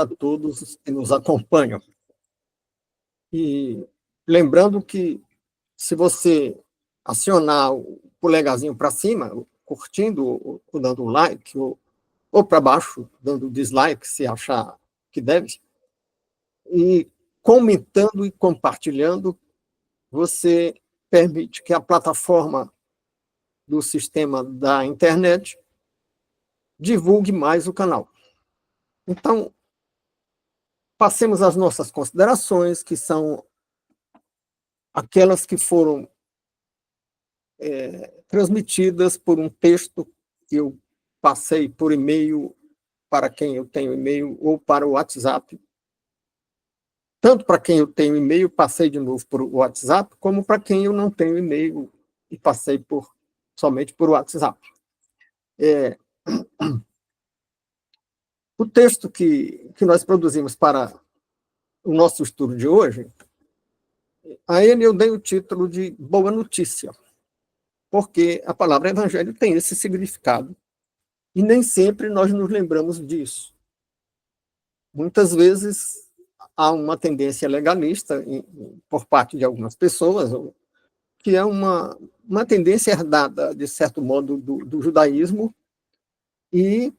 A todos que nos acompanham. E lembrando que, se você acionar o polegarzinho para cima, curtindo, ou dando um like, ou para baixo, dando dislike, se achar que deve, e comentando e compartilhando, você permite que a plataforma do sistema da internet divulgue mais o canal. Então, passemos às nossas considerações, que são aquelas que foram transmitidas por um texto que eu passei por e-mail para quem eu tenho e-mail ou para o WhatsApp. Tanto para quem eu tenho e-mail, passei de novo por WhatsApp, como para quem eu não tenho e-mail e passei somente por WhatsApp. O texto que nós produzimos para o nosso estudo de hoje, a ele eu dei o título de Boa Notícia, porque a palavra evangelho tem esse significado, e nem sempre nós nos lembramos disso. Muitas vezes há uma tendência legalista por parte de algumas pessoas, que é uma tendência herdada, de certo modo, do judaísmo e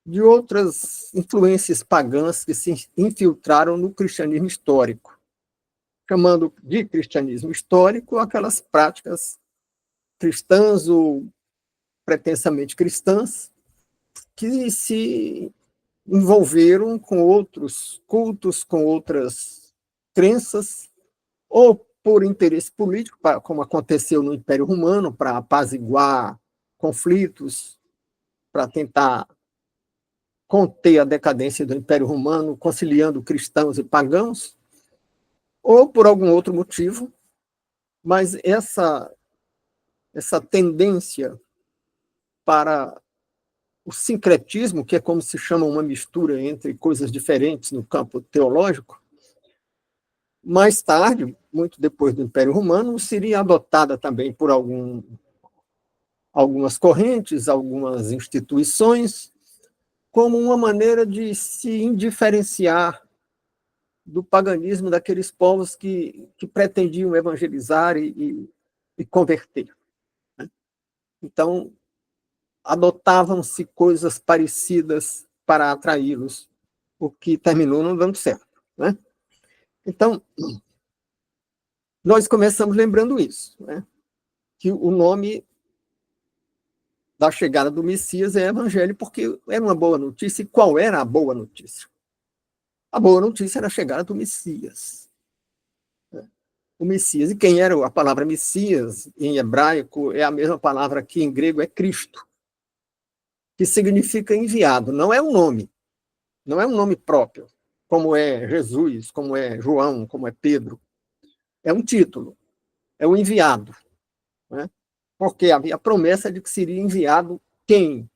de outras influências pagãs que se infiltraram no cristianismo histórico, chamando de cristianismo histórico aquelas práticas cristãs ou pretensamente cristãs que se envolveram com outros cultos, com outras crenças, ou por interesse político, como aconteceu no Império Romano, para apaziguar conflitos, para tentar conter a decadência do Império Romano, conciliando cristãos e pagãos, ou por algum outro motivo, mas essa tendência para o sincretismo, que é como se chama uma mistura entre coisas diferentes no campo teológico, mais tarde, muito depois do Império Romano, seria adotada também por algumas correntes, algumas instituições, como uma maneira de se indiferenciar do paganismo daqueles povos que pretendiam evangelizar e converter. Então, adotavam-se coisas parecidas para atraí-los, o que terminou não dando certo. Né? Então, nós começamos lembrando isso, né? Que o nome da chegada do Messias é Evangelho, porque era uma boa notícia. E qual era a boa notícia? A boa notícia era a chegada do Messias. O Messias. E quem era a palavra Messias, em hebraico, é a mesma palavra que em grego é Cristo, que significa enviado. Não é um nome, não é um nome próprio, como é Jesus, como é João, como é Pedro. É um título, é o enviado. Né? Porque havia a promessa de que seria enviado quem?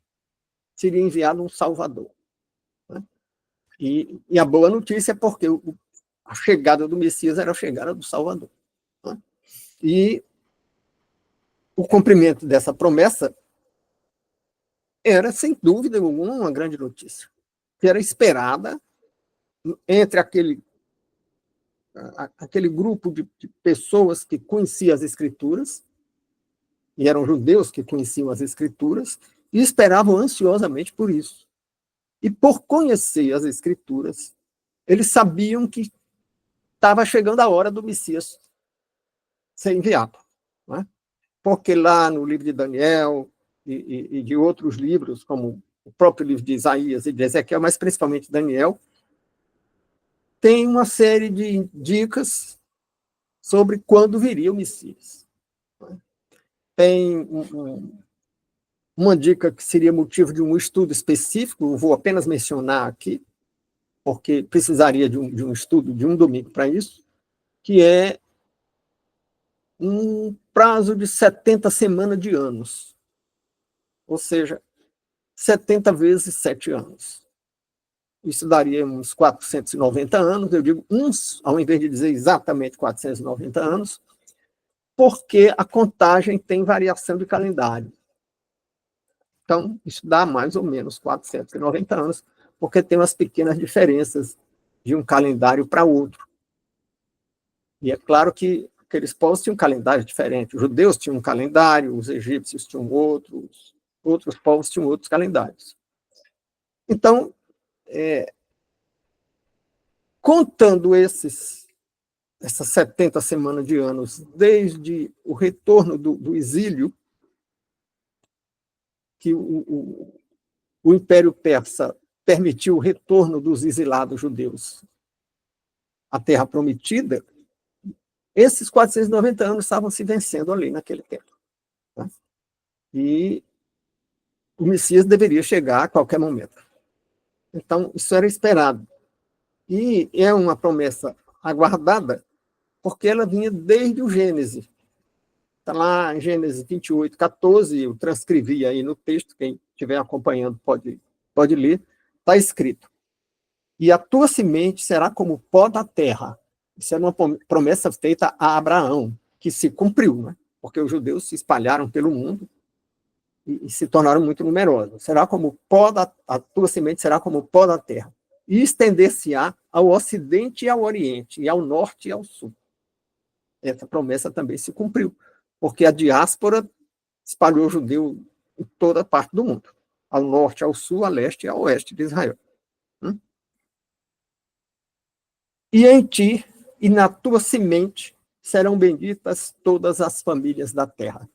Seria enviado um Salvador. Né? E a boa notícia é porque a chegada do Messias era a chegada do Salvador. Né? E o cumprimento dessa promessa era, sem dúvida alguma, uma grande notícia, que era esperada entre aquele grupo de pessoas que conheciam as Escrituras, e eram judeus que conheciam as Escrituras, e esperavam ansiosamente por isso. E por conhecer as Escrituras, eles sabiam que estava chegando a hora do Messias ser enviado. Né? Porque lá no livro de Daniel e de outros livros, como o próprio livro de Isaías e de Ezequiel, mas principalmente Daniel, tem uma série de dicas sobre quando viria o Messias. Tem uma dica que seria motivo de um estudo específico, eu vou apenas mencionar aqui, porque precisaria de um estudo de um domingo para isso, que é um prazo de 70 semanas de anos, ou seja, 70 vezes 7 anos. Isso daria uns 490 anos, eu digo uns, ao invés de dizer exatamente 490 anos, porque a contagem tem variação de calendário. Então, isso dá mais ou menos 490 anos, porque tem umas pequenas diferenças de um calendário para outro. E é claro que aqueles povos tinham um calendário diferente. Os judeus tinham um calendário, os egípcios tinham outros povos tinham outros calendários. Então, contando essas 70 semanas de anos, desde o retorno do exílio, que o Império Persa permitiu o retorno dos exilados judeus à Terra Prometida, esses 490 anos estavam se vencendo ali naquele tempo. Tá? E o Messias deveria chegar a qualquer momento. Então, isso era esperado. E é uma promessa aguardada, porque ela vinha desde o Gênesis. Está lá em Gênesis 28, 14, eu transcrevi aí no texto, quem estiver acompanhando pode ler, está escrito: e a tua semente será como o pó da terra. Isso era uma promessa feita a Abraão, que se cumpriu, né? Porque os judeus se espalharam pelo mundo e se tornaram muito numerosos. Será como o pó a tua semente será como o pó da terra, e estender-se-á ao ocidente e ao oriente, e ao norte e ao sul. Essa promessa também se cumpriu, porque a diáspora espalhou o judeu em toda parte do mundo, ao norte, ao sul, a leste e a oeste de Israel. E em ti e na tua semente serão benditas todas as famílias da terra.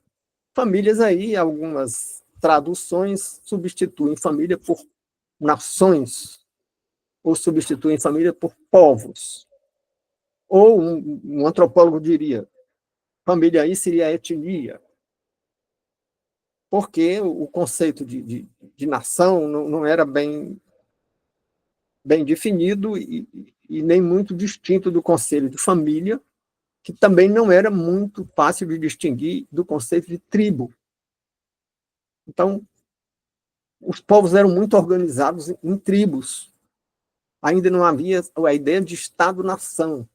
Famílias aí, algumas traduções substituem família por nações, ou substituem família por povos. Ou um antropólogo diria, família aí seria etnia, porque o conceito de nação não era bem definido e nem muito distinto do conceito de família, que também não era muito fácil de distinguir do conceito de tribo. Então, os povos eram muito organizados em tribos. Ainda não havia a ideia de Estado-nação.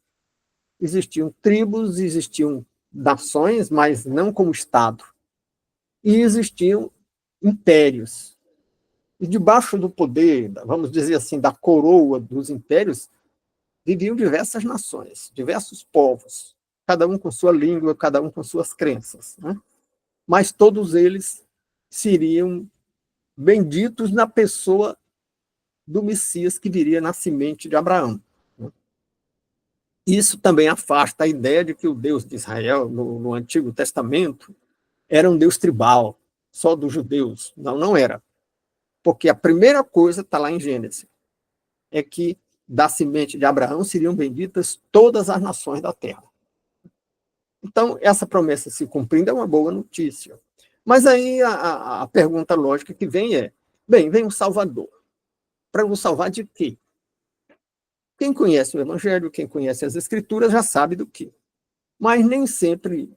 Existiam tribos, existiam nações, mas não como Estado. E existiam impérios. E debaixo do poder, vamos dizer assim, da coroa dos impérios, viviam diversas nações, diversos povos, cada um com sua língua, cada um com suas crenças. Né? Mas todos eles seriam benditos na pessoa do Messias que viria na semente de Abraão. Isso também afasta a ideia de que o Deus de Israel, no Antigo Testamento, era um Deus tribal, só dos judeus. Não era. Porque a primeira coisa está lá em Gênesis, é que da semente de Abraão seriam benditas todas as nações da terra. Então, essa promessa se cumprindo é uma boa notícia. Mas aí a pergunta lógica que vem é, vem um Salvador. Para nos salvar de quê? Quem conhece o Evangelho, quem conhece as Escrituras, já sabe do quê. Mas nem sempre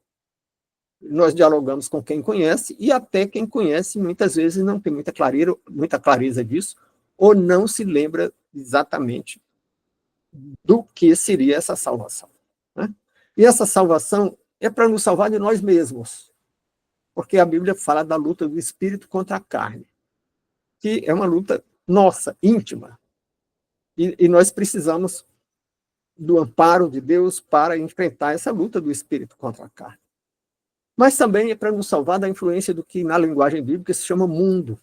nós dialogamos com quem conhece, e até quem conhece muitas vezes não tem muita clareza disso, ou não se lembra exatamente do que seria essa salvação. Né? E essa salvação é para nos salvar de nós mesmos, porque a Bíblia fala da luta do espírito contra a carne, que é uma luta nossa, íntima, e nós precisamos do amparo de Deus para enfrentar essa luta do espírito contra a carne. Mas também é para nos salvar da influência do que na linguagem bíblica se chama mundo.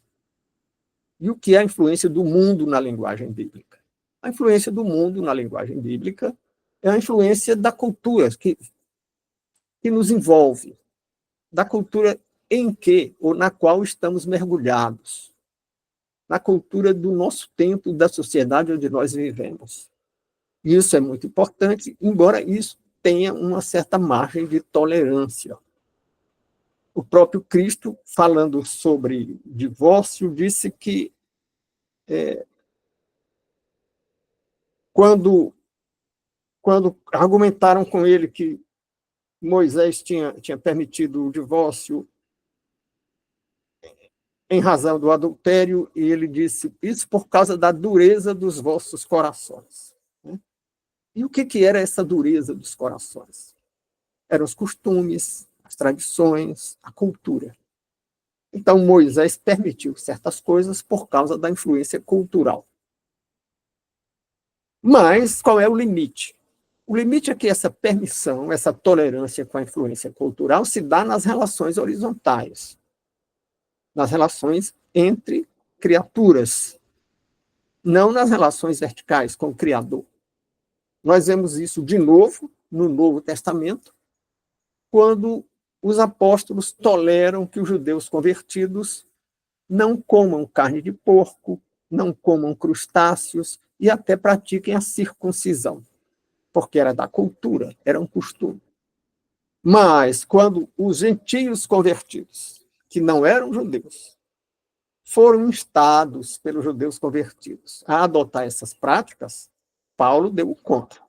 E o que é a influência do mundo na linguagem bíblica? A influência do mundo na linguagem bíblica é a influência da cultura que nos envolve, da cultura em que ou na qual estamos mergulhados, na cultura do nosso tempo, da sociedade onde nós vivemos. Isso é muito importante, embora isso tenha uma certa margem de tolerância. O próprio Cristo, falando sobre divórcio, disse que quando argumentaram com ele que Moisés tinha permitido o divórcio em razão do adultério, e ele disse, isso por causa da dureza dos vossos corações. E o que era essa dureza dos corações? Eram os costumes, as tradições, a cultura. Então, Moisés permitiu certas coisas por causa da influência cultural. Mas qual é o limite? O limite é que essa permissão, essa tolerância com a influência cultural se dá nas relações horizontais, nas relações entre criaturas, não nas relações verticais com o Criador. Nós vemos isso de novo no Novo Testamento, quando os apóstolos toleram que os judeus convertidos não comam carne de porco, não comam crustáceos e até pratiquem a circuncisão, porque era da cultura, era um costume. Mas quando os gentios convertidos, que não eram judeus, foram instados pelos judeus convertidos a adotar essas práticas, Paulo deu o contra.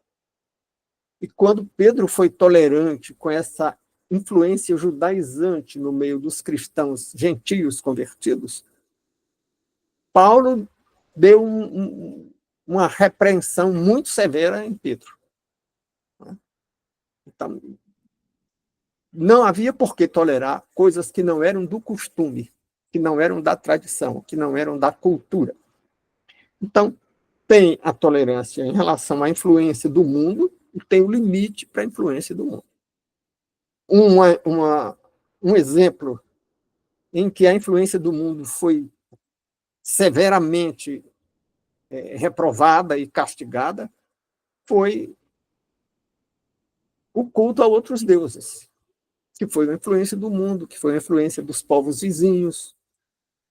E quando Pedro foi tolerante com essa influência judaizante no meio dos cristãos gentios convertidos, Paulo deu uma repreensão muito severa em Pedro. Então, não havia por que tolerar coisas que não eram do costume, que não eram da tradição, que não eram da cultura. Então, tem a tolerância em relação à influência do mundo e tem o limite para a influência do mundo. Um exemplo em que a influência do mundo foi severamente reprovada e castigada foi o culto a outros deuses, que foi uma influência do mundo, que foi uma influência dos povos vizinhos.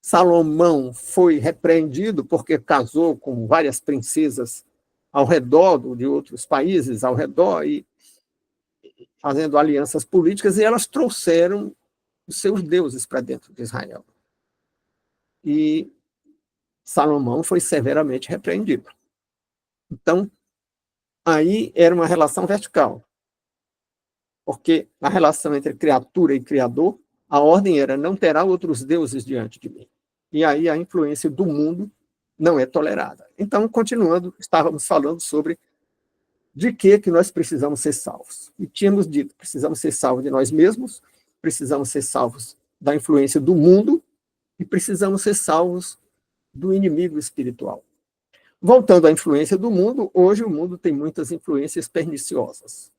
Salomão foi repreendido porque casou com várias princesas ao redor de outros países, ao redor, e fazendo alianças políticas, e elas trouxeram os seus deuses para dentro de Israel. E Salomão foi severamente repreendido. Então, aí era uma relação vertical, porque na relação entre criatura e criador, a ordem era: não terá outros deuses diante de mim. E aí a influência do mundo não é tolerada. Então, continuando, estávamos falando sobre de que nós precisamos ser salvos. E tínhamos dito: precisamos ser salvos de nós mesmos, precisamos ser salvos da influência do mundo e precisamos ser salvos do inimigo espiritual. Voltando à influência do mundo, hoje o mundo tem muitas influências perniciosas.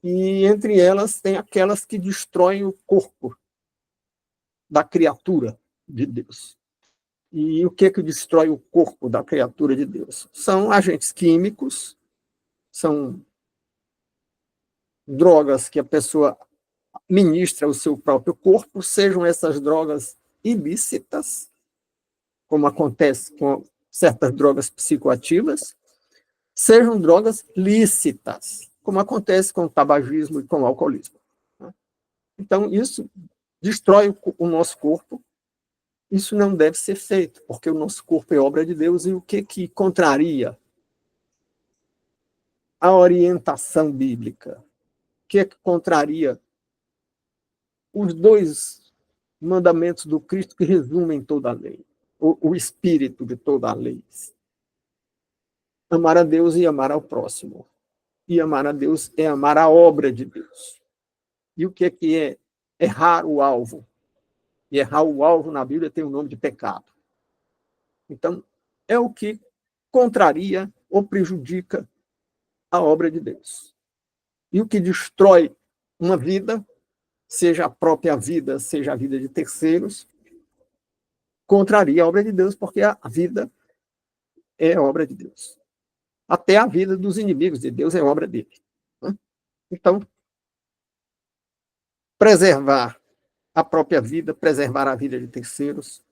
E entre elas tem aquelas que destroem o corpo da criatura de Deus. E o que destrói o corpo da criatura de Deus? São agentes químicos, são drogas que a pessoa ministra ao seu próprio corpo, sejam essas drogas ilícitas, como acontece com certas drogas psicoativas, sejam drogas lícitas, como acontece com o tabagismo e com o alcoolismo. Então, isso destrói o nosso corpo. Isso não deve ser feito, porque o nosso corpo é obra de Deus, e o que contraria a orientação bíblica? O que contraria os dois mandamentos do Cristo que resumem toda a lei, o espírito de toda a lei? Amar a Deus e amar ao próximo. E amar a Deus é amar a obra de Deus. E o que é errar o alvo? E errar o alvo na Bíblia tem o nome de pecado. Então, é o que contraria ou prejudica a obra de Deus. E o que destrói uma vida, seja a própria vida, seja a vida de terceiros, contraria a obra de Deus, porque a vida é obra de Deus. Até a vida dos inimigos de Deus é obra dele. Então, preservar a própria vida, preservar a vida de terceiros,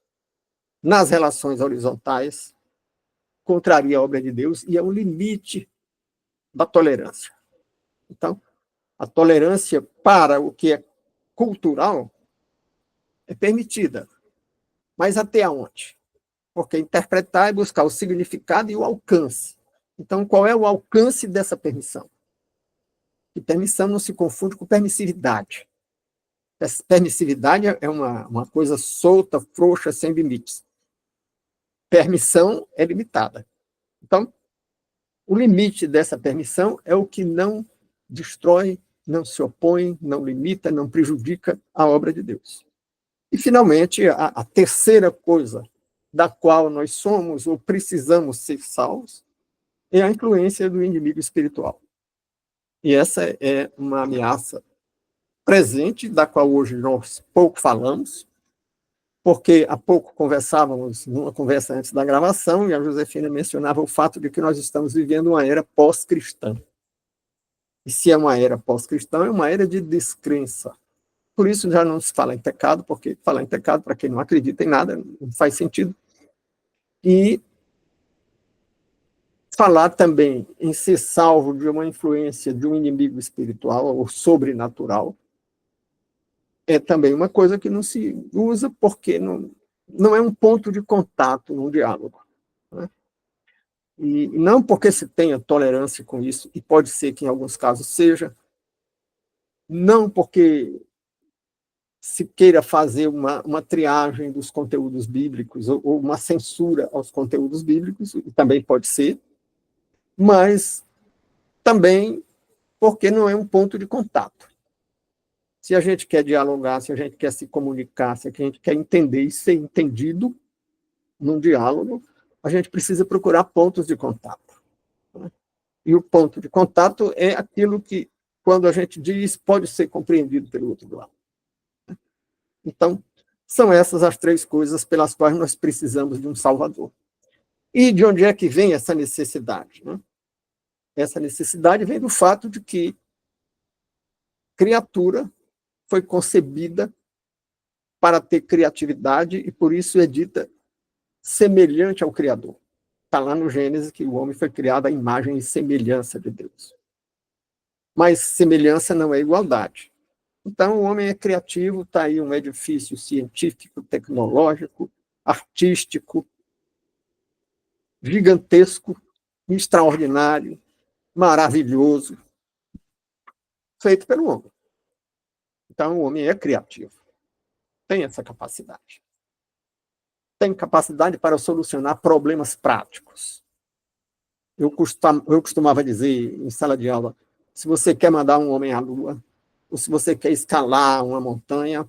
nas relações horizontais, contraria a obra de Deus e é o limite da tolerância. Então, a tolerância para o que é cultural é permitida, mas até onde? Porque interpretar é buscar o significado e o alcance. Então, qual é o alcance dessa permissão? E permissão não se confunde com permissividade. Permissividade é uma coisa solta, frouxa, sem limites. Permissão é limitada. Então, o limite dessa permissão é o que não destrói, não se opõe, não limita, não prejudica a obra de Deus. E, finalmente, a terceira coisa da qual nós somos ou precisamos ser salvos é a influência do inimigo espiritual. E essa é uma ameaça presente, da qual hoje nós pouco falamos, porque há pouco conversávamos, numa conversa antes da gravação, e a Josefina mencionava o fato de que nós estamos vivendo uma era pós-cristã. E se é uma era pós-cristã, é uma era de descrença. Por isso já não se fala em pecado, porque falar em pecado, para quem não acredita em nada, não faz sentido. E falar também em ser salvo de uma influência de um inimigo espiritual ou sobrenatural é também uma coisa que não se usa, porque não é um ponto de contato no diálogo. Né? E não porque se tenha tolerância com isso, e pode ser que em alguns casos seja, não porque se queira fazer uma triagem dos conteúdos bíblicos ou uma censura aos conteúdos bíblicos, e também pode ser, mas também porque não é um ponto de contato. Se a gente quer dialogar, se a gente quer se comunicar, se a gente quer entender e ser entendido num diálogo, a gente precisa procurar pontos de contato. Né? E o ponto de contato é aquilo que, quando a gente diz, pode ser compreendido pelo outro lado. Então, são essas as três coisas pelas quais nós precisamos de um Salvador. E de onde é que vem essa necessidade? Né? Essa necessidade vem do fato de que criatura foi concebida para ter criatividade e, por isso, é dita semelhante ao Criador. Está lá no Gênesis que o homem foi criado à imagem e semelhança de Deus. Mas semelhança não é igualdade. Então, o homem é criativo, está aí um edifício científico, tecnológico, artístico, gigantesco, extraordinário, maravilhoso, feito pelo homem. Então, o homem é criativo, tem essa capacidade. Tem capacidade para solucionar problemas práticos. Eu costumava dizer em sala de aula, se você quer mandar um homem à Lua, ou se você quer escalar uma montanha,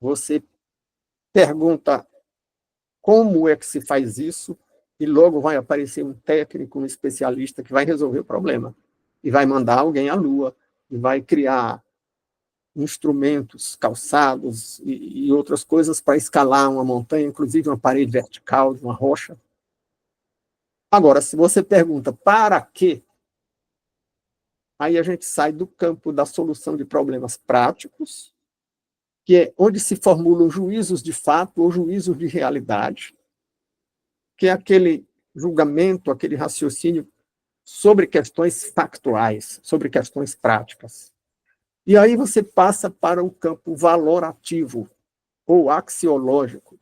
você pergunta como é que se faz isso, e logo vai aparecer um técnico, um especialista que vai resolver o problema, e vai mandar alguém à Lua, e vai criar instrumentos, calçados e outras coisas para escalar uma montanha, inclusive uma parede vertical de uma rocha. Agora, se você pergunta para quê, aí a gente sai do campo da solução de problemas práticos, que é onde se formulam juízos de fato ou juízos de realidade, que é aquele julgamento, aquele raciocínio sobre questões factuais, sobre questões práticas. E aí você passa para o campo valorativo ou axiológico,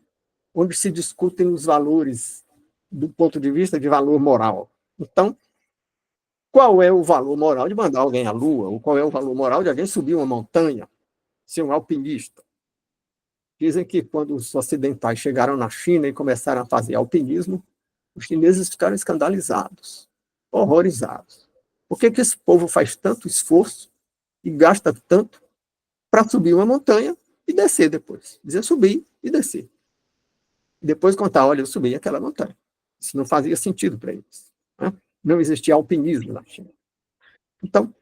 onde se discutem os valores do ponto de vista de valor moral. Então, qual é o valor moral de mandar alguém à Lua? Ou qual é o valor moral de alguém subir uma montanha, ser um alpinista? Dizem que quando os ocidentais chegaram na China e começaram a fazer alpinismo, os chineses ficaram escandalizados, horrorizados. Por que esse povo faz tanto esforço e gasta tanto para subir uma montanha e descer depois? Dizer subir e descer. E depois contar, olha, eu subi aquela montanha. Isso não fazia sentido para eles. Né? Não existia alpinismo na China. Então,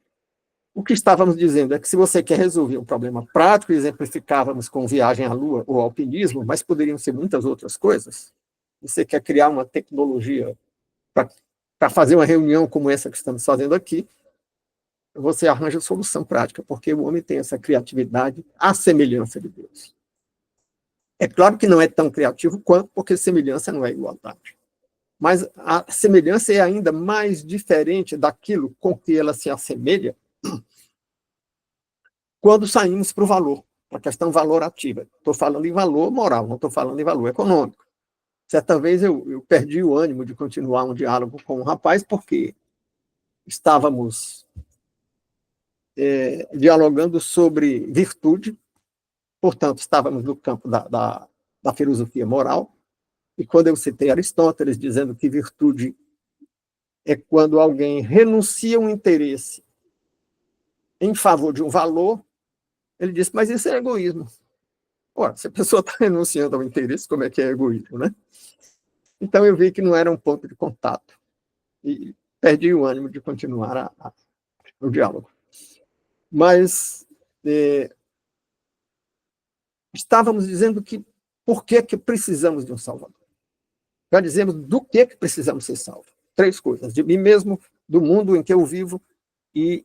o que estávamos dizendo é que se você quer resolver um problema prático, exemplificávamos com viagem à Lua ou alpinismo, mas poderiam ser muitas outras coisas. Você quer criar uma tecnologia para fazer uma reunião como essa que estamos fazendo aqui, você arranja solução prática, porque o homem tem essa criatividade à semelhança de Deus. É claro que não é tão criativo quanto, porque semelhança não é igualdade. Mas a semelhança é ainda mais diferente daquilo com que ela se assemelha quando saímos para o valor, para a questão valorativa. Estou falando em valor moral, não estou falando em valor econômico. Certa vez eu perdi o ânimo de continuar um diálogo com um rapaz, porque estávamos dialogando sobre virtude, portanto, estávamos no campo da filosofia moral, e quando eu citei Aristóteles, dizendo que virtude é quando alguém renuncia um interesse em favor de um valor, ele disse, mas isso é egoísmo. Ora, se a pessoa está renunciando ao interesse, como é que é egoísmo, né? Então eu vi que não era um ponto de contato. e perdi o ânimo de continuar o diálogo. Mas estávamos dizendo que por que precisamos de um Salvador. Já dizemos do que precisamos ser salvos. 3 coisas: de mim mesmo, do mundo em que eu vivo e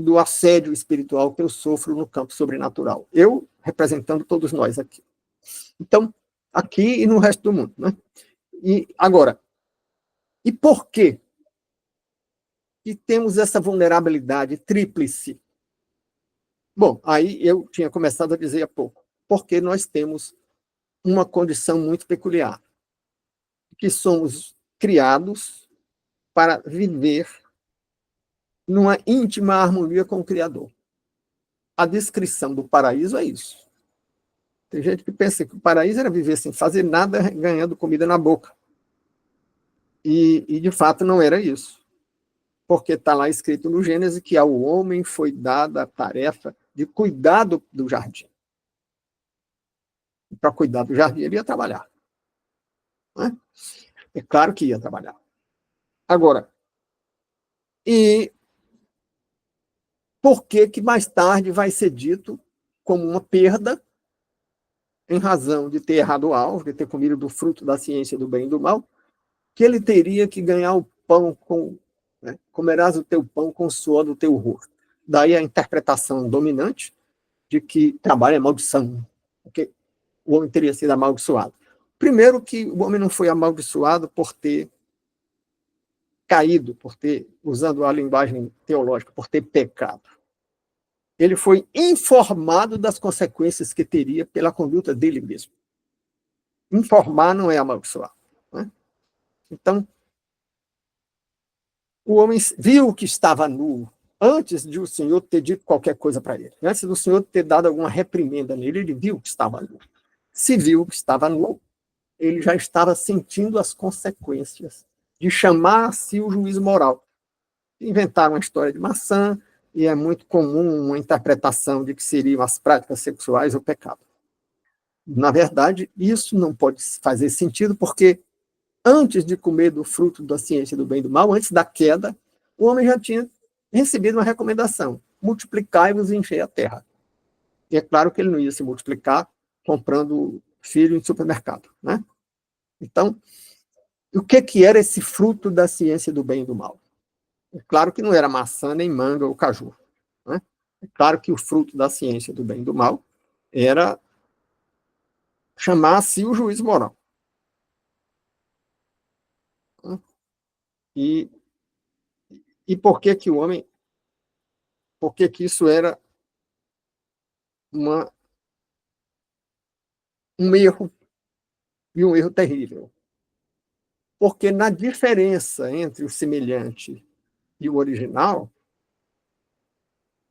do assédio espiritual que eu sofro no campo sobrenatural. Eu representando todos nós aqui. Então, aqui e no resto do mundo. Né? E agora, e por quê que temos essa vulnerabilidade tríplice? Bom, aí eu tinha começado a dizer há pouco, porque nós temos uma condição muito peculiar, que somos criados para viver numa íntima harmonia com o Criador. A descrição do paraíso é isso. Tem gente que pensa que o paraíso era viver sem fazer nada, ganhando comida na boca. E de fato, não era isso. Porque está lá escrito no Gênesis que ao homem foi dada a tarefa de cuidar do jardim. E para cuidar do jardim, ele ia trabalhar. Né? É claro que ia trabalhar. Agora, e por que mais tarde vai ser dito como uma perda, em razão de ter errado o alvo, de ter comido do fruto da ciência do bem e do mal, que ele teria que ganhar o pão né, comerás o teu pão com o suor do teu rosto. Daí a interpretação dominante de que trabalho é maldição, porque o homem teria sido amaldiçoado. Primeiro que o homem não foi amaldiçoado por ter caído, por ter, usando a linguagem teológica, por ter pecado. Ele foi informado das consequências que teria pela conduta dele mesmo. Informar não é amaldiçoar. Né? Então, o homem viu que estava nu antes de o Senhor ter dito qualquer coisa para ele. Antes do Senhor ter dado alguma reprimenda nele, ele viu que estava nu. Se viu que estava nu, ele já estava sentindo as consequências de chamar a si o juízo moral. Inventaram uma história de maçã, e é muito comum uma interpretação de que seriam as práticas sexuais o pecado. Na verdade, isso não pode fazer sentido, porque antes de comer do fruto da ciência do bem e do mal, antes da queda, o homem já tinha recebido uma recomendação: multiplicai-vos e enchei a terra. E é claro que ele não ia se multiplicar comprando filho em supermercado. Né? Então, o que era esse fruto da ciência do bem e do mal? É claro que não era maçã, nem manga ou caju. Né? É claro que o fruto da ciência do bem e do mal era chamar a si o juízo moral. E, e por que que o homem, por que que isso era um erro, e um erro terrível? Porque na diferença entre o semelhante e o original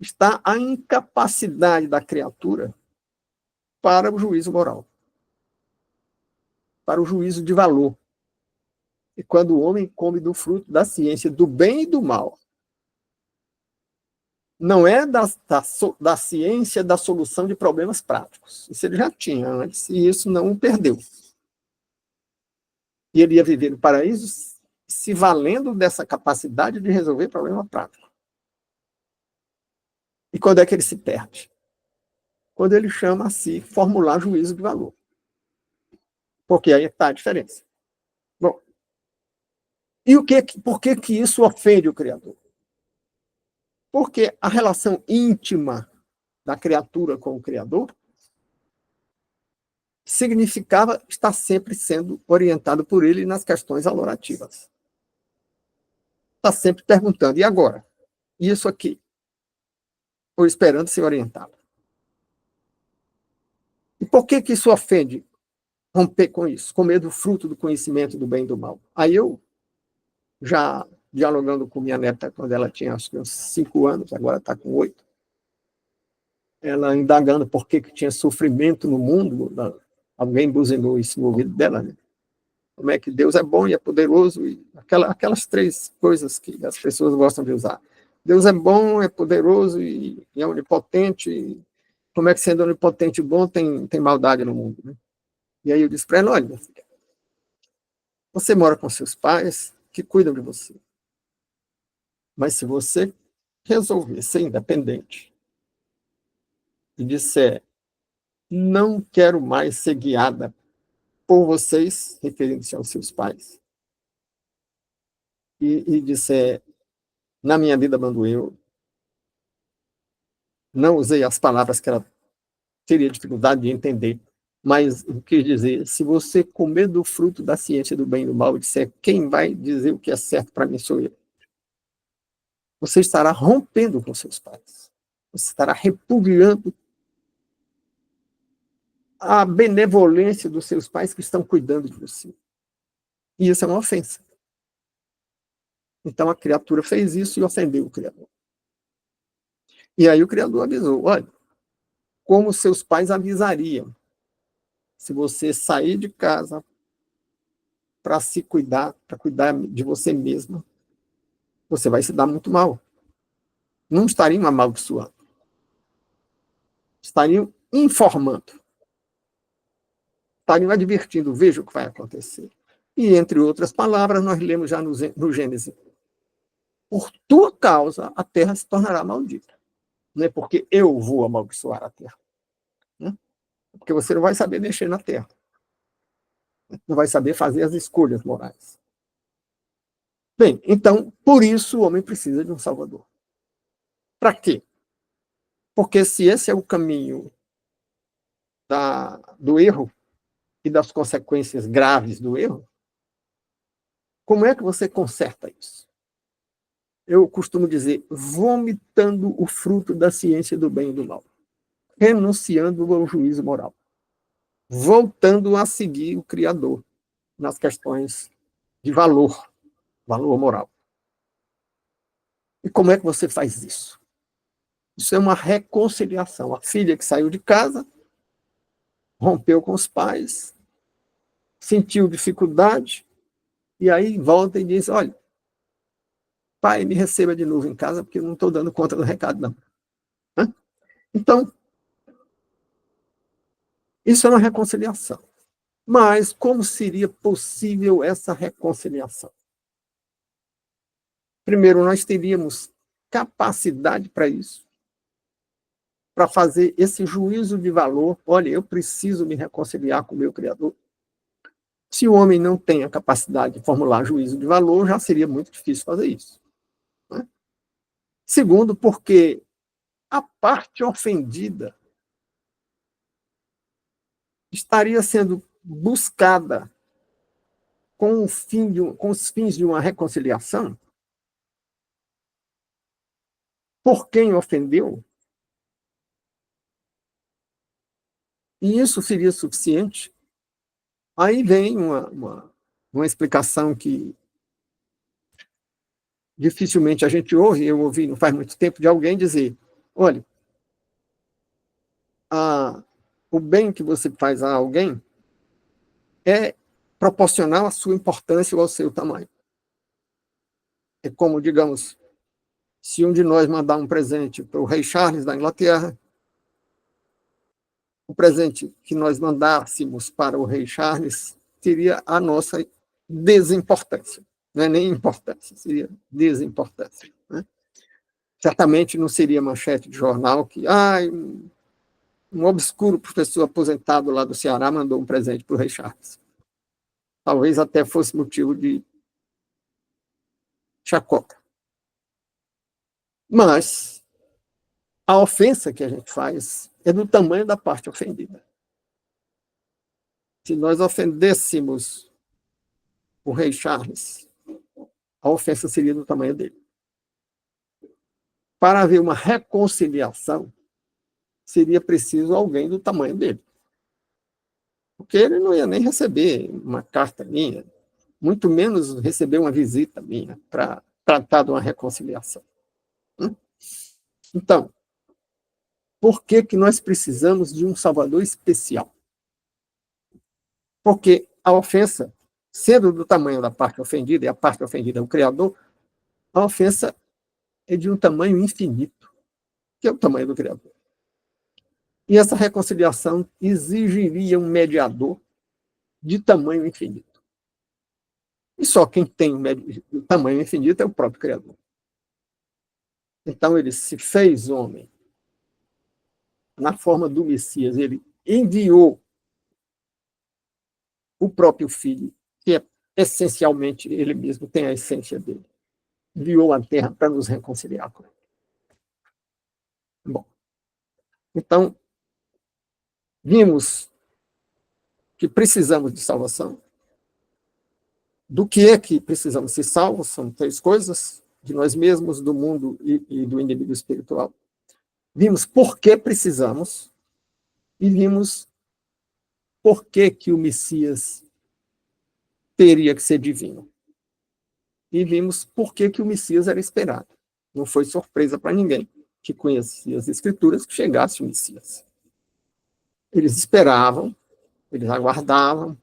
está a incapacidade da criatura para o juízo moral, para o juízo de valor. E quando o homem come do fruto da ciência do bem e do mal, não é da ciência da solução de problemas práticos. Isso ele já tinha antes, e isso não o perdeu. E ele ia viver no paraíso se valendo dessa capacidade de resolver problema prático. E quando é que ele se perde? Quando ele chama a si formular juízo de valor. Porque aí está a diferença. Bom, e por que isso ofende o Criador? Porque a relação íntima da criatura com o Criador significava estar sempre sendo orientado por ele nas questões valorativas. Está sempre perguntando, e agora? E isso aqui? Ou esperando ser orientado. E por que isso ofende? Romper com isso, comer do fruto do conhecimento do bem e do mal. Aí eu, já dialogando com minha neta, quando ela tinha acho que uns 5 anos, agora está com 8, ela indagando por que tinha sofrimento no mundo, alguém buzinou isso no ouvido dela, né? Como é que Deus é bom e é poderoso, e aquelas 3 coisas que as pessoas gostam de usar. Deus é bom, é poderoso e é onipotente, e como é que sendo onipotente e bom tem maldade no mundo, né? E aí eu disse para ela, olha, minha filha, você mora com seus pais que cuidam de você. Mas se você resolver ser independente e disser, não quero mais ser guiada por vocês, referindo-se aos seus pais, e disser, na minha vida mando eu, não usei as palavras que ela teria dificuldade de entender, mas o que dizer, se você comer do fruto da ciência do bem e do mal e disser, quem vai dizer o que é certo para mim sou eu, você estará rompendo com seus pais. Você estará repudiando a benevolência dos seus pais que estão cuidando de você. E isso é uma ofensa. Então a criatura fez isso e ofendeu o Criador. E aí o Criador avisou, olha, como seus pais avisariam, se você sair de casa para se cuidar, para cuidar de você mesma, você vai se dar muito mal. Não estariam amaldiçoando. Estariam informando. Estariam advertindo, veja o que vai acontecer. E, entre outras palavras, nós lemos já no Gênesis, por tua causa a terra se tornará maldita. Não é porque eu vou amaldiçoar a terra. Né? Porque você não vai saber mexer na terra. Não vai saber fazer as escolhas morais. Bem, então, por isso o homem precisa de um salvador. Para quê? Porque se esse é o caminho do erro e das consequências graves do erro, como é que você conserta isso? Eu costumo dizer, vomitando o fruto da ciência do bem e do mal, renunciando ao juízo moral, voltando a seguir o Criador nas questões de valor moral. E como é que você faz isso? Isso é uma reconciliação. A filha que saiu de casa, rompeu com os pais, sentiu dificuldade, e aí volta e diz, olha, pai, me receba de novo em casa, porque eu não estou dando conta do recado, não. Então, isso é uma reconciliação. Mas como seria possível essa reconciliação? Primeiro, nós teríamos capacidade para isso, para fazer esse juízo de valor. Olha, eu preciso me reconciliar com o meu Criador. Se o homem não tem a capacidade de formular juízo de valor, já seria muito difícil fazer isso. Né? Segundo, porque a parte ofendida estaria sendo buscada com os fins de uma reconciliação por quem ofendeu, e isso seria suficiente. Aí vem uma explicação que dificilmente a gente ouve, eu ouvi não faz muito tempo, de alguém dizer, olha, o bem que você faz a alguém é proporcional à sua importância ou ao seu tamanho. É como, digamos, se um de nós mandar um presente para o rei Charles da Inglaterra, o presente que nós mandássemos para o rei Charles teria a nossa desimportância. Não é nem importância, seria desimportância. Né? Certamente não seria manchete de jornal que um obscuro professor aposentado lá do Ceará mandou um presente para o rei Charles. Talvez até fosse motivo de chacota. Mas a ofensa que a gente faz é do tamanho da parte ofendida. Se nós ofendêssemos o rei Charles, a ofensa seria do tamanho dele. Para haver uma reconciliação, seria preciso alguém do tamanho dele. Porque ele não ia nem receber uma carta minha, muito menos receber uma visita minha para tratar de uma reconciliação. Então, por que nós precisamos de um Salvador especial? Porque a ofensa, sendo do tamanho da parte ofendida, e a parte ofendida é o Criador, a ofensa é de um tamanho infinito, que é o tamanho do Criador. E essa reconciliação exigiria um mediador de tamanho infinito. E só quem tem o tamanho infinito é o próprio Criador. Então, ele se fez homem na forma do Messias, ele enviou o próprio Filho, que é essencialmente ele mesmo, tem a essência dele. Enviou a terra para nos reconciliar com ele. Bom, então, vimos que precisamos de salvação. Do que é que precisamos ser salvos? São três coisas: de nós mesmos, do mundo e do inimigo espiritual. Vimos por que precisamos e vimos por que o Messias teria que ser divino. E vimos por que o Messias era esperado. Não foi surpresa para ninguém que conhecia as Escrituras que chegasse o Messias. Eles esperavam, eles aguardavam,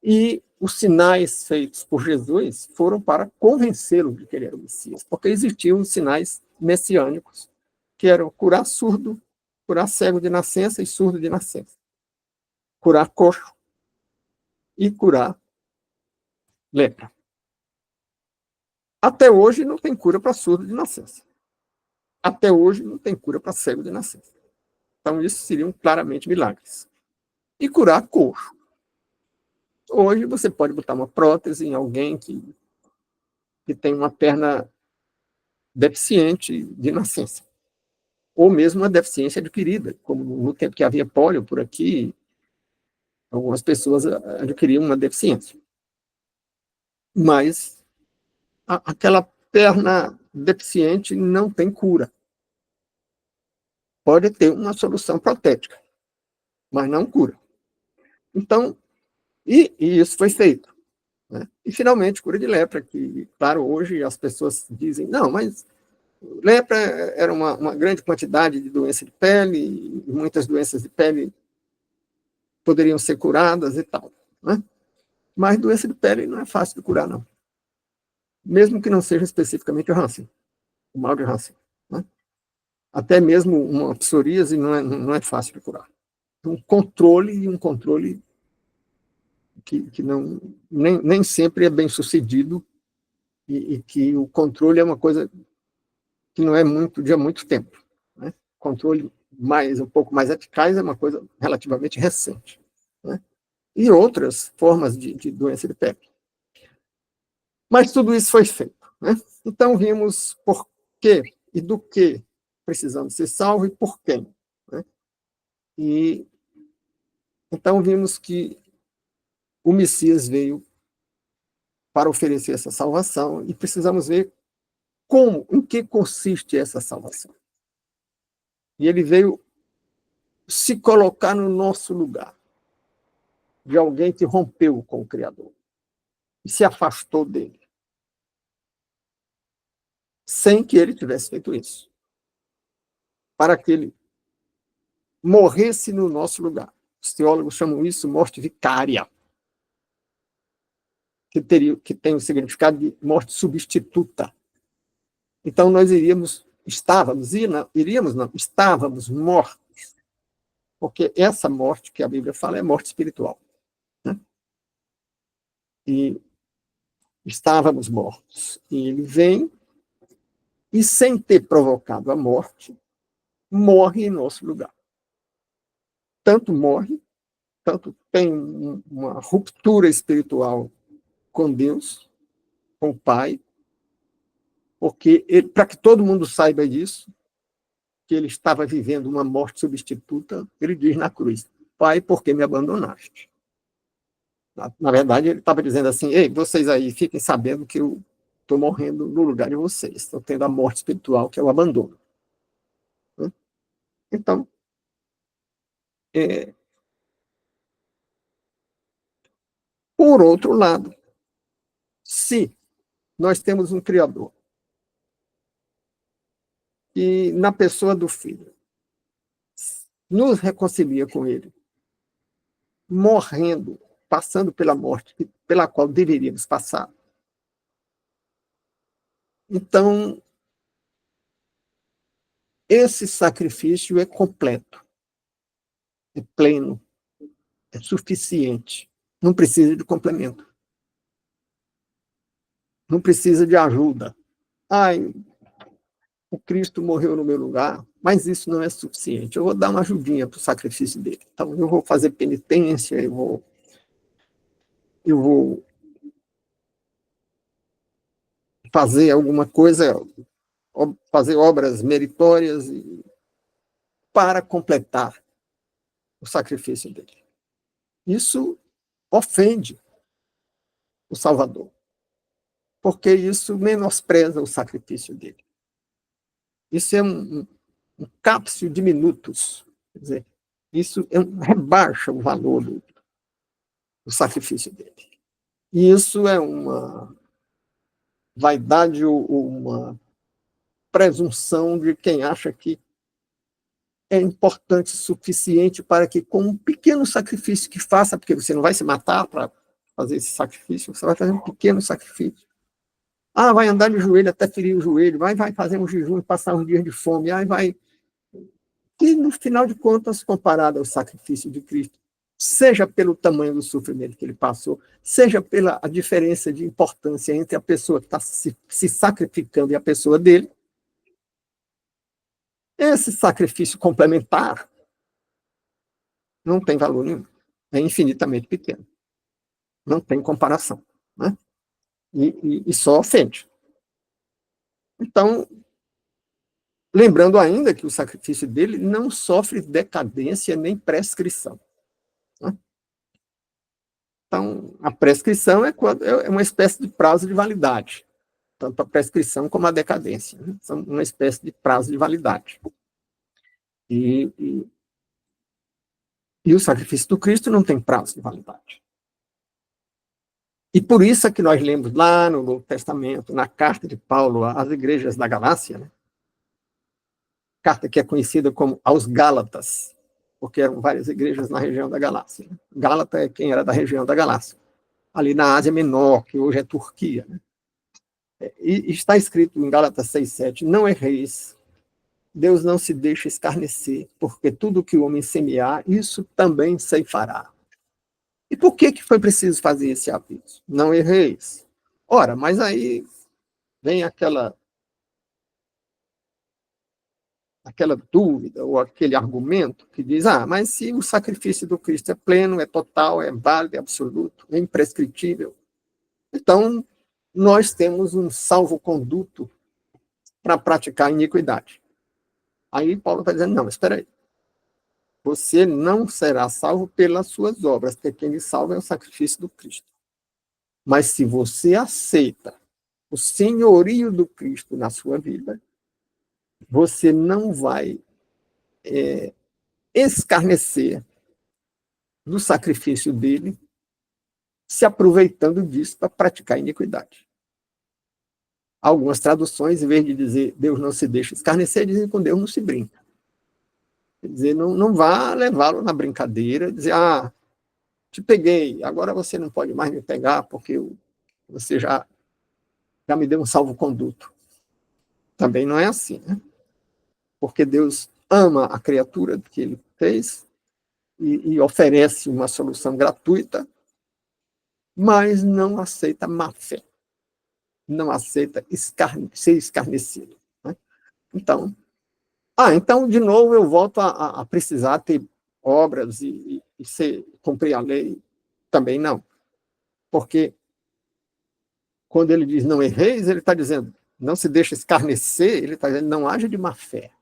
e os sinais feitos por Jesus foram para convencê-lo de que ele era o Messias, porque existiam os sinais messiânicos, que eram curar surdo, curar cego de nascença e surdo de nascença, curar coxo e curar lepra. Até hoje não tem cura para surdo de nascença. Até hoje não tem cura para cego de nascença. Então, isso seriam claramente milagres. E curar coxo. Hoje você pode botar uma prótese em alguém que tem uma perna deficiente de nascença. Ou mesmo uma deficiência adquirida, como no tempo que havia pólio por aqui, algumas pessoas adquiriam uma deficiência. Mas aquela perna deficiente não tem cura. Pode ter uma solução protética, mas não cura. Então, e isso foi feito. Né? E, finalmente, cura de lepra, que, claro, hoje as pessoas dizem, não, mas lepra era uma grande quantidade de doença de pele, e muitas doenças de pele poderiam ser curadas e tal. Né? Mas doença de pele não é fácil de curar, não. Mesmo que não seja especificamente o Hansen, o mal de Hansen. Né? Até mesmo uma psoríase não é fácil de curar. Um controle que não, nem sempre é bem sucedido, e que o controle é uma coisa que não é de há muito tempo. Né? Controle um pouco mais eficaz é uma coisa relativamente recente. Né? E outras formas de doença de pele. Mas tudo isso foi feito. Né? Então, vimos por quê e do que precisamos ser salvos e por quem. Né? E então vimos que o Messias veio para oferecer essa salvação e precisamos ver em que consiste essa salvação. E ele veio se colocar no nosso lugar, de alguém que rompeu com o Criador e se afastou dele, sem que ele tivesse feito isso, para que ele morresse no nosso lugar. Os teólogos chamam isso morte vicária, que tem o significado de morte substituta. Então, nós estávamos mortos, porque essa morte que a Bíblia fala é morte espiritual. Né? E estávamos mortos. E ele vem e, sem ter provocado a morte, morre em nosso lugar. Tanto tem uma ruptura espiritual com Deus, com o Pai, porque para que todo mundo saiba disso, que ele estava vivendo uma morte substituta, ele diz na cruz: Pai, por que me abandonaste? Na verdade, ele estava dizendo assim: ei, vocês aí, fiquem sabendo que eu estou morrendo no lugar de vocês, estou tendo a morte espiritual, que é o abandono. Então, por outro lado, se nós temos um Criador e, na pessoa do Filho, nos reconcilia com ele, morrendo, passando pela morte pela qual deveríamos passar, então esse sacrifício é completo, é pleno, é suficiente, não precisa de complemento, não precisa de ajuda. Ai, o Cristo morreu no meu lugar, mas isso não é suficiente. Eu vou dar uma ajudinha para o sacrifício dele. Então, eu vou fazer penitência, eu vou fazer alguma coisa, fazer obras meritórias para completar o sacrifício dele. Isso ofende o Salvador, porque isso menospreza o sacrifício dele. Isso é um cápsio de minutos. Quer dizer, isso rebaixa o valor do sacrifício dele. E isso é uma vaidade ou uma presunção de quem acha que é importante o suficiente para que, com um pequeno sacrifício que faça, porque você não vai se matar para fazer esse sacrifício, você vai fazer um pequeno sacrifício. Ah, vai andar de joelho até ferir o joelho, vai fazer um jejum e passar uns dias de fome, vai. E, no final de contas, comparado ao sacrifício de Cristo, seja pelo tamanho do sofrimento que ele passou, seja pela a diferença de importância entre a pessoa que está se sacrificando e a pessoa dele, esse sacrifício complementar não tem valor nenhum. É infinitamente pequeno. Não tem comparação. Né? E só ofende. Então, lembrando ainda que o sacrifício dele não sofre decadência nem prescrição. Né? Então, a prescrição é uma espécie de prazo de validade. Tanto a prescrição como a decadência. Né? São uma espécie de prazo de validade. E o sacrifício do Cristo não tem prazo de validade. E por isso é que nós lemos lá no Novo Testamento, na carta de Paulo às igrejas da Galácia, né? Carta que é conhecida como aos Gálatas, porque eram várias igrejas na região da Galácia. Né? Gálata é quem era da região da Galácia, ali na Ásia Menor, que hoje é Turquia. Né? E está escrito em Gálatas 6,7, não erreis, Deus não se deixa escarnecer, porque tudo que o homem semear, isso também ceifará. E por que foi preciso fazer esse aviso? Não erreis. Ora, mas aí vem aquela dúvida ou aquele argumento que diz, mas se o sacrifício do Cristo é pleno, é total, é válido, é absoluto, é imprescritível, então nós temos um salvo-conduto para praticar a iniquidade. Aí Paulo está dizendo, não, espera aí. Você não será salvo pelas suas obras, porque quem lhe salva é o sacrifício do Cristo. Mas se você aceita o senhorio do Cristo na sua vida, você não vai escarnecer do sacrifício dele, se aproveitando disso para praticar iniquidade. Algumas traduções, em vez de dizer Deus não se deixa escarnecer, dizem com Deus não se brinca. Quer dizer, não vá levá-lo na brincadeira, dizer, te peguei, agora você não pode mais me pegar porque você já me deu um salvo-conduto. Também não é assim, né? Porque Deus ama a criatura que ele fez e oferece uma solução gratuita, mas não aceita má fé. Não aceita ser escarnecido. Né? Então, de novo, eu volto a precisar ter obras e cumprir a lei. Também não. Porque quando ele diz não erreis, ele está dizendo não se deixa escarnecer, ele está dizendo não haja de má fé.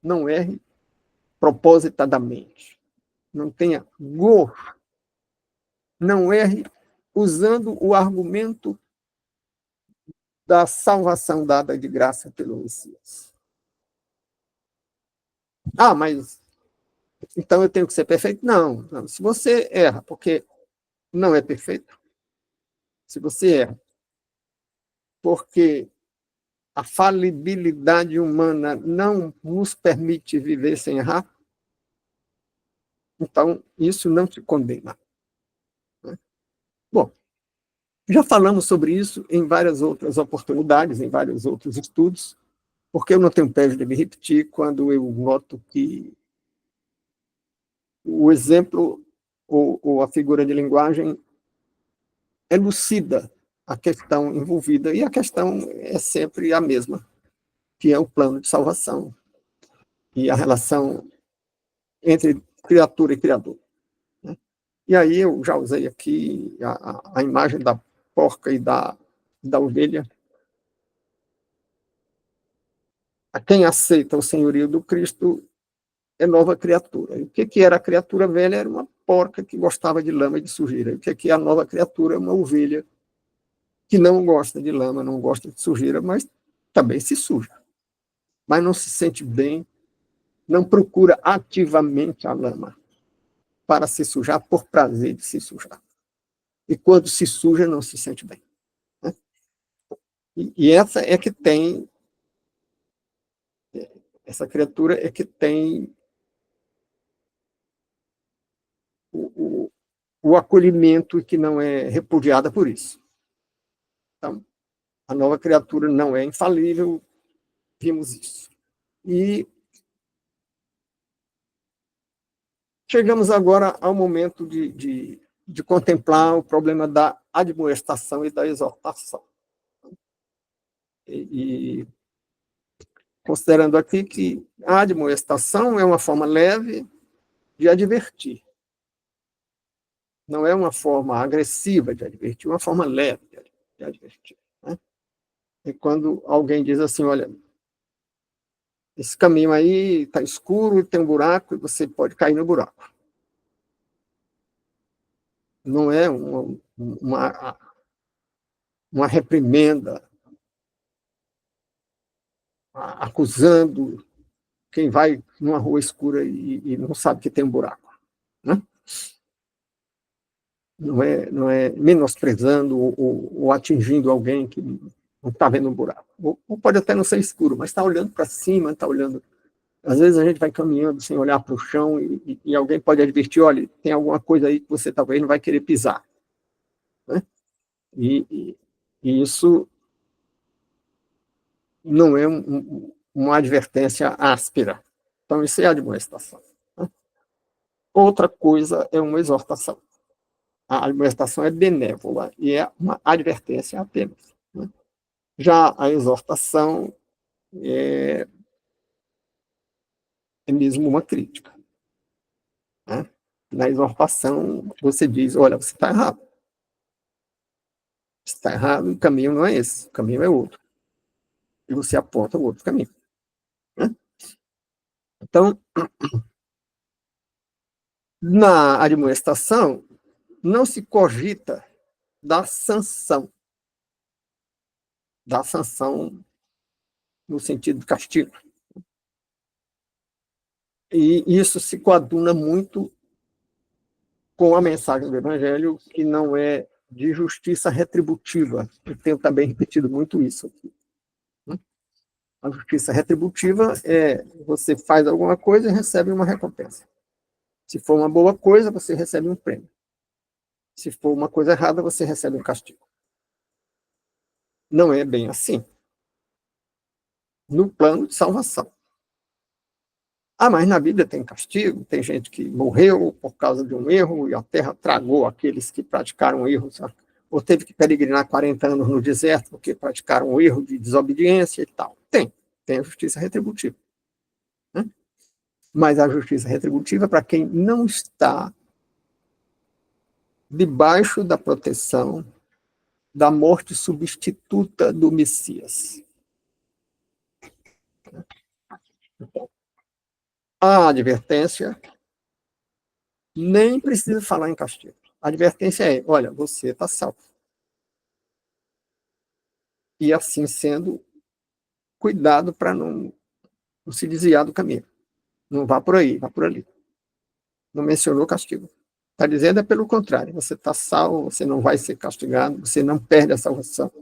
Não erre propositadamente. Não tenha gosto. Não erre usando o argumento da salvação dada de graça pelo Messias. Mas então eu tenho que ser perfeito? Não. Se você erra porque não é perfeito, se você erra porque a falibilidade humana não nos permite viver sem errar, então isso não te condena. Bom, já falamos sobre isso em várias outras oportunidades, em vários outros estudos, porque eu não tenho pé de me repetir quando eu noto que o exemplo ou a figura de linguagem elucida a questão envolvida, e a questão é sempre a mesma, que é o plano de salvação e a relação entre criatura e criador. Né? E aí eu já usei aqui a imagem da porca e da ovelha. A quem aceita o senhorio do Cristo é nova criatura. E o que era a criatura velha? Era uma porca que gostava de lama e de sujeira. E o que é a nova criatura? É uma ovelha que não gosta de lama, não gosta de sujeira, mas também se suja. Mas não se sente bem, não procura ativamente a lama para se sujar por prazer de se sujar. E quando se suja, não se sente bem. Né? E essa é que tem, essa criatura é que tem o acolhimento e que não é repudiada por isso. Então, a nova criatura não é infalível, vimos isso. E chegamos agora ao momento de contemplar o problema da admoestação e da exortação. E considerando aqui que a admoestação é uma forma leve de advertir. Não é uma forma agressiva de advertir, é uma forma leve de advertir. Né? E quando alguém diz assim, olha, esse caminho aí está escuro, tem um buraco, e você pode cair no buraco. Não é uma reprimenda acusando quem vai numa rua escura e não sabe que tem um buraco. Né? Não é menosprezando ou atingindo alguém que não está vendo um buraco. Ou pode até não ser escuro, mas está olhando para cima, está olhando. Às vezes a gente vai caminhando sem olhar para o chão e alguém pode advertir, olha, tem alguma coisa aí que você talvez não vai querer pisar. Né? E isso não é uma advertência áspera. Então, isso é admoestação. Né? Outra coisa é uma exortação. A admoestação é benévola e é uma advertência apenas. Né? Já a exortação é mesmo uma crítica. Né? Na exortação, você diz, olha, você está errado. Você está errado, o caminho não é esse, o caminho é outro. E você aponta o outro caminho. Né? Então, na admoestação, não se cogita da sanção no sentido de castigo. E isso se coaduna muito com a mensagem do Evangelho, que não é de justiça retributiva. Eu tenho também repetido muito isso aqui. A justiça retributiva é você faz alguma coisa e recebe uma recompensa. Se for uma boa coisa, você recebe um prêmio. Se for uma coisa errada, você recebe um castigo. Não é bem assim. No plano de salvação. Ah, mas na Bíblia tem castigo, tem gente que morreu por causa de um erro e a terra tragou aqueles que praticaram erros, ou teve que peregrinar 40 anos no deserto porque praticaram um erro de desobediência e tal. Tem a justiça retributiva. Né? Mas a justiça retributiva é para quem não está debaixo da proteção da morte substituta do Messias. A advertência nem precisa falar em castigo. A advertência é, olha, você está salvo. E assim sendo, cuidado para não se desviar do caminho. Não vá por aí, vá por ali. Não mencionou castigo. Está dizendo é pelo contrário, você está salvo, você não vai ser castigado, você não perde a salvação.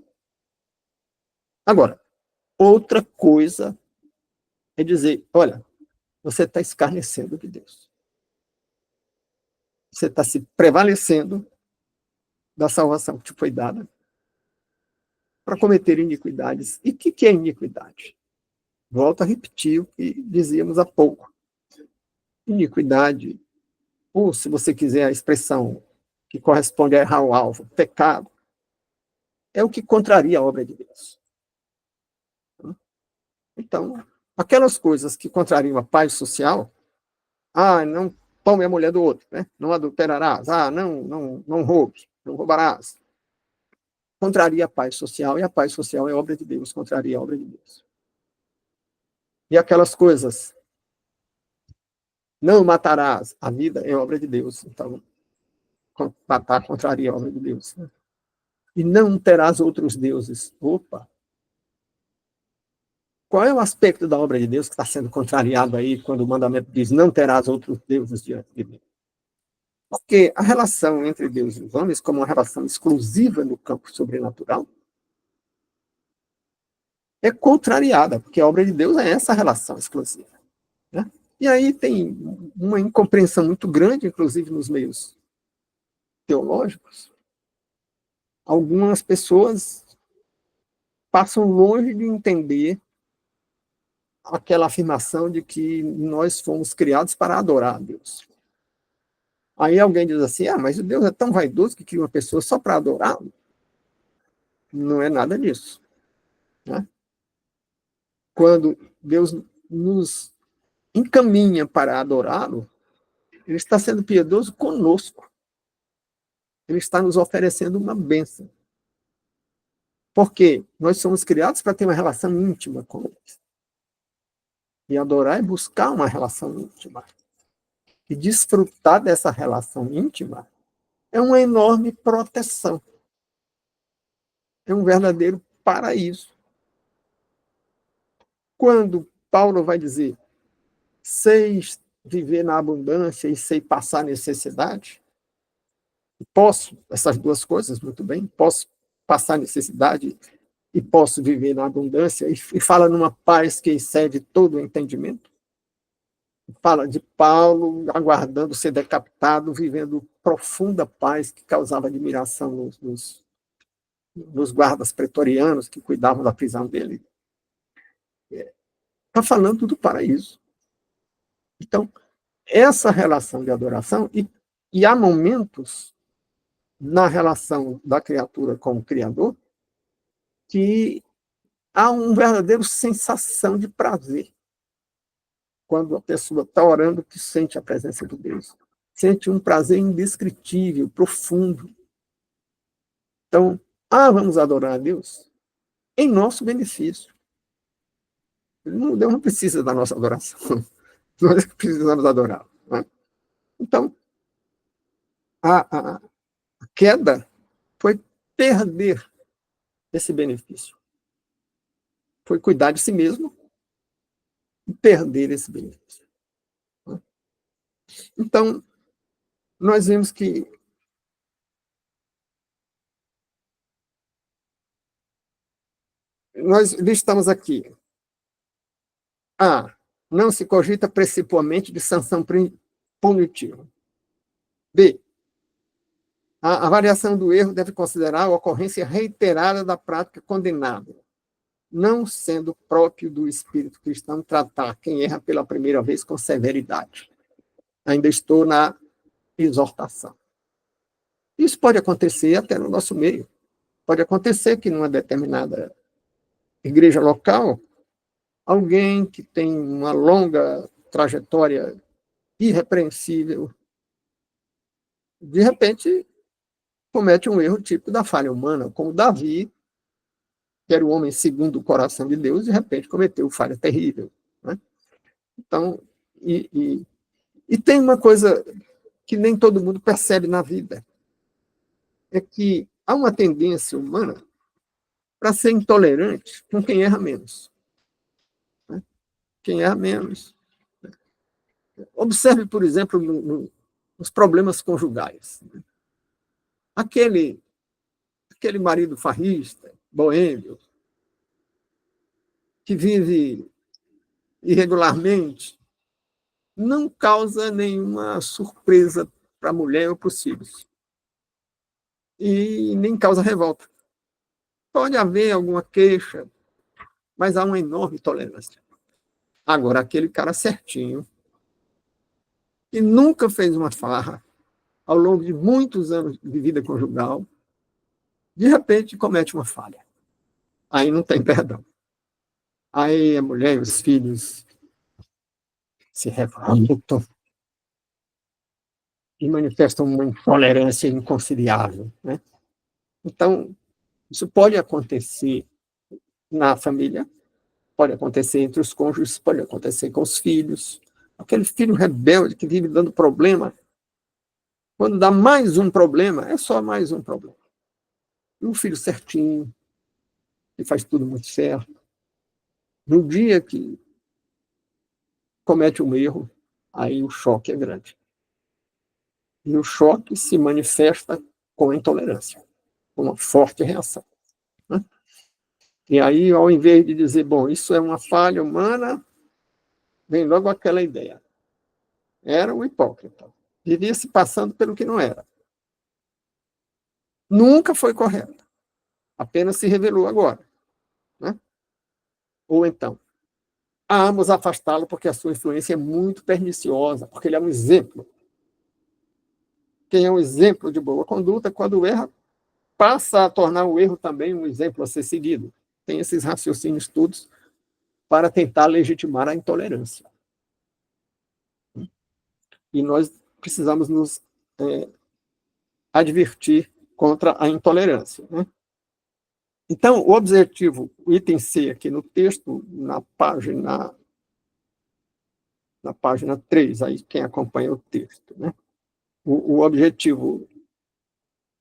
Agora, outra coisa é dizer, olha, você está escarnecendo de Deus. Você está se prevalecendo da salvação que te foi dada para cometer iniquidades. E o que é iniquidade? Volto a repetir o que dizíamos há pouco. Iniquidade, ou se você quiser a expressão que corresponde a errar o alvo, pecado, é o que contraria a obra de Deus. Então, aquelas coisas que contrariam a paz social, não tome a mulher do outro, né? Não adulterarás, não roube, não roubarás. Contraria a paz social, e a paz social é obra de Deus, contraria a obra de Deus. E aquelas coisas, não matarás, a vida é obra de Deus, então matar contraria a obra de Deus. Né? E não terás outros deuses. Opa! Qual é o aspecto da obra de Deus que está sendo contrariado aí quando o mandamento diz não terás outros deuses diante de mim? Porque a relação entre Deus e os homens, como uma relação exclusiva no campo sobrenatural, é contrariada, porque a obra de Deus é essa relação exclusiva. Né? E aí tem uma incompreensão muito grande, inclusive nos meios teológicos. Algumas pessoas passam longe de entender aquela afirmação de que nós fomos criados para adorar a Deus. Aí alguém diz assim, mas o Deus é tão vaidoso que cria uma pessoa só para adorá-lo. Não é nada disso. Né? Quando Deus nos encaminha para adorá-lo, ele está sendo piedoso conosco. Ele está nos oferecendo uma bênção. Porque nós somos criados para ter uma relação íntima com ele. E adorar é buscar uma relação íntima. E desfrutar dessa relação íntima é uma enorme proteção. É um verdadeiro paraíso. Quando Paulo vai dizer, sei viver na abundância e sei passar necessidade, posso, essas duas coisas, muito bem, posso passar necessidade e posso viver na abundância, e fala numa paz que excede todo o entendimento. Fala de Paulo aguardando ser decapitado, vivendo profunda paz que causava admiração nos guardas pretorianos que cuidavam da prisão dele. Está falando do paraíso. Então, essa relação de adoração, e há momentos na relação da criatura com o Criador que há uma verdadeira sensação de prazer. Quando a pessoa está orando, que sente a presença de Deus. Sente um prazer indescritível, profundo. Então, vamos adorar a Deus em nosso benefício. Deus não precisa da nossa adoração. Nós precisamos adorar. Né? Então, a queda foi perder esse benefício. Foi cuidar de si mesmo e perder esse benefício. Então, nós vemos que nós listamos aqui. A. Não se cogita principalmente de sanção punitiva. B. A avaliação do erro deve considerar a ocorrência reiterada da prática condenável, não sendo próprio do espírito cristão tratar quem erra pela primeira vez com severidade. Ainda estou na exortação. Isso pode acontecer até no nosso meio. Pode acontecer que numa determinada igreja local, alguém que tem uma longa trajetória irrepreensível, de repente comete um erro típico da falha humana, como Davi, que era o homem segundo o coração de Deus, de repente cometeu falha terrível. Né? Então, e tem uma coisa que nem todo mundo percebe na vida, é que há uma tendência humana para ser intolerante com quem erra menos. Né? Quem erra menos. Observe, por exemplo, nos problemas conjugais. Né? Aquele marido farrista, boêmio, que vive irregularmente, não causa nenhuma surpresa para a mulher ou para os filhos. E nem causa revolta. Pode haver alguma queixa, mas há uma enorme tolerância. Agora, aquele cara certinho, que nunca fez uma farra, ao longo de muitos anos de vida conjugal, de repente comete uma falha. Aí não tem perdão. Aí a mulher e os filhos se revoltam e manifestam uma intolerância inconciliável, né? Então, isso pode acontecer na família, pode acontecer entre os cônjuges, pode acontecer com os filhos. Aquele filho rebelde que vive dando problema, quando dá mais um problema, é só mais um problema. E um filho certinho, que faz tudo muito certo, no dia que comete um erro, aí o choque é grande. E o choque se manifesta com a intolerância, com uma forte reação, né? E aí, ao invés de dizer, bom, isso é uma falha humana, vem logo aquela ideia. Era um hipócrita. Vivia se passando pelo que não era. Nunca foi correto. Apenas se revelou agora, né? Ou então, vamos afastá-lo porque a sua influência é muito perniciosa, porque ele é um exemplo. Quem é um exemplo de boa conduta, quando erra, passa a tornar o erro também um exemplo a ser seguido. Tem esses raciocínios todos para tentar legitimar a intolerância. E nós precisamos nos advertir contra a intolerância, né? Então, o objetivo, o item C aqui no texto, na página 3, aí quem acompanha o texto, né? O objetivo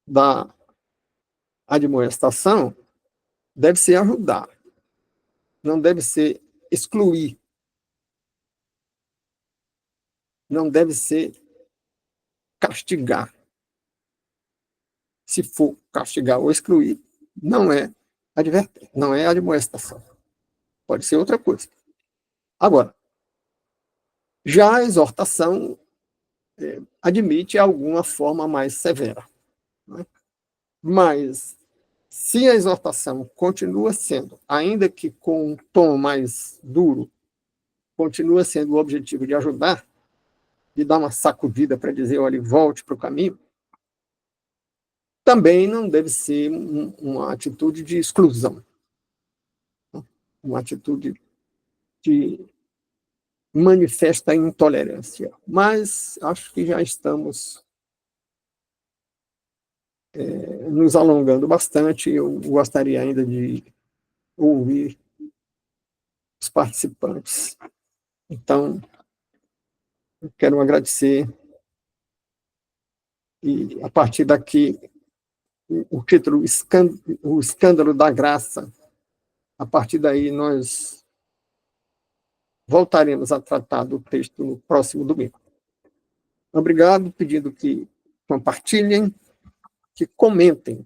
da admoestação deve ser ajudar, não deve ser excluir, não deve ser castigar. Se for castigar ou excluir, não é advertência, não é admoestação. Pode ser outra coisa. Agora, já a exortação admite alguma forma mais severa, né? Mas, se a exortação continua sendo, ainda que com um tom mais duro, continua sendo o objetivo de ajudar, de dar uma sacudida para dizer, olha, volte para o caminho, também não deve ser uma atitude de exclusão, uma atitude de manifesta intolerância. Mas acho que já estamos nos alongando bastante. Eu gostaria ainda de ouvir os participantes. Então, eu quero agradecer. E, a partir daqui, o título O Escândalo da Graça, a partir daí nós voltaremos a tratar do texto no próximo domingo. Obrigado, pedindo que compartilhem, que comentem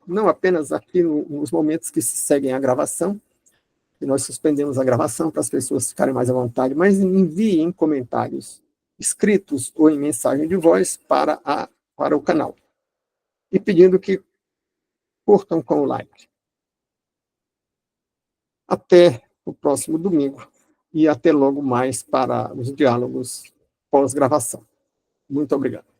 não apenas aqui nos momentos que se seguem a gravação, que nós suspendemos a gravação para as pessoas ficarem mais à vontade, mas enviem comentários escritos ou em mensagem de voz para o canal. E pedindo que curtam com o like. Até o próximo domingo e até logo mais para os diálogos pós-gravação. Muito obrigado.